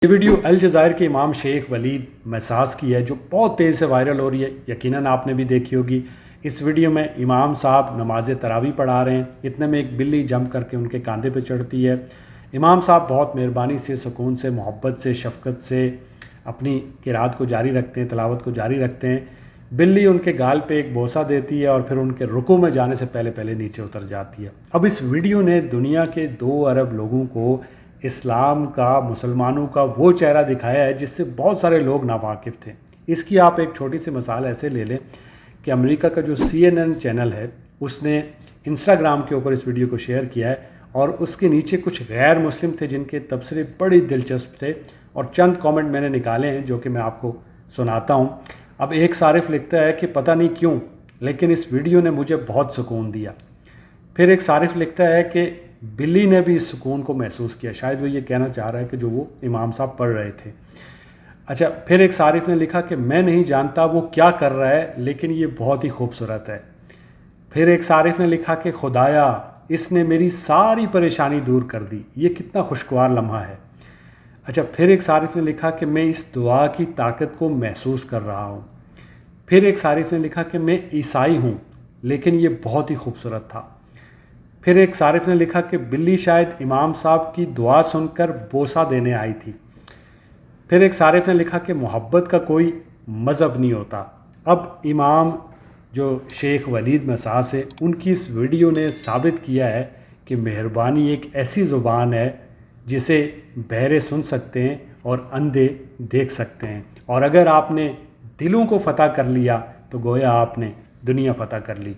یہ ویڈیو الجزائر کے امام شیخ ولید مساس کی ہے جو بہت تیز سے وائرل ہو رہی ہے، یقیناً آپ نے بھی دیکھی ہوگی۔ اس ویڈیو میں امام صاحب نماز تراویح پڑھا رہے ہیں، اتنے میں ایک بلی جمپ کر کے ان کے کاندھے پہ چڑھتی ہے۔ امام صاحب بہت مہربانی سے، سکون سے، محبت سے، شفقت سے اپنی قرات کو جاری رکھتے ہیں، تلاوت کو جاری رکھتے ہیں۔ بلی ان کے گال پہ ایک بوسہ دیتی ہے اور پھر ان کے رکوع میں جانے سے پہلے نیچے اتر جاتی ہے۔ اب اس ویڈیو نے دنیا کے 2 ارب لوگوں کو اسلام کا، مسلمانوں کا وہ چہرہ دکھایا ہے جس سے بہت سارے لوگ ناواقف تھے۔ اس کی آپ ایک چھوٹی سی مثال ایسے لے لیں کہ امریکہ کا جو CNN چینل ہے اس نے انسٹاگرام کے اوپر اس ویڈیو کو شیئر کیا ہے، اور اس کے نیچے کچھ غیر مسلم تھے جن کے تبصرے بڑی دلچسپ تھے، اور چند کامنٹ میں نے نکالے ہیں جو کہ میں آپ کو سناتا ہوں۔ اب ایک صارف لکھتا ہے کہ پتہ نہیں کیوں لیکن اس ویڈیو نے مجھے بہت سکون دیا۔ پھر ایک صارف لکھتا ہے کہ بلی نے بھی اس سکون کو محسوس کیا، شاید وہ یہ کہنا چاہ رہا ہے کہ جو وہ امام صاحب پڑھ رہے تھے۔ اچھا، پھر ایک صارف نے لکھا کہ میں نہیں جانتا وہ کیا کر رہا ہے لیکن یہ بہت ہی خوبصورت ہے۔ پھر ایک صارف نے لکھا کہ خدایا اس نے میری ساری پریشانی دور کر دی، یہ کتنا خوشگوار لمحہ ہے۔ اچھا، پھر ایک صارف نے لکھا کہ میں اس دعا کی طاقت کو محسوس کر رہا ہوں۔ پھر ایک صارف نے لکھا کہ میں عیسائی ہوں لیکن یہ بہت ہی خوبصورت تھا۔ پھر ایک صارف نے لکھا کہ بلی شاید امام صاحب کی دعا سن کر بوسہ دینے آئی تھی۔ پھر ایک صارف نے لکھا کہ محبت کا کوئی مذہب نہیں ہوتا۔ اب امام جو شیخ ولید مساس ہے ان کی اس ویڈیو نے ثابت کیا ہے کہ مہربانی ایک ایسی زبان ہے جسے بہرے سن سکتے ہیں اور اندھے دیکھ سکتے ہیں، اور اگر آپ نے دلوں کو فتح کر لیا تو گویا آپ نے دنیا فتح کر لی۔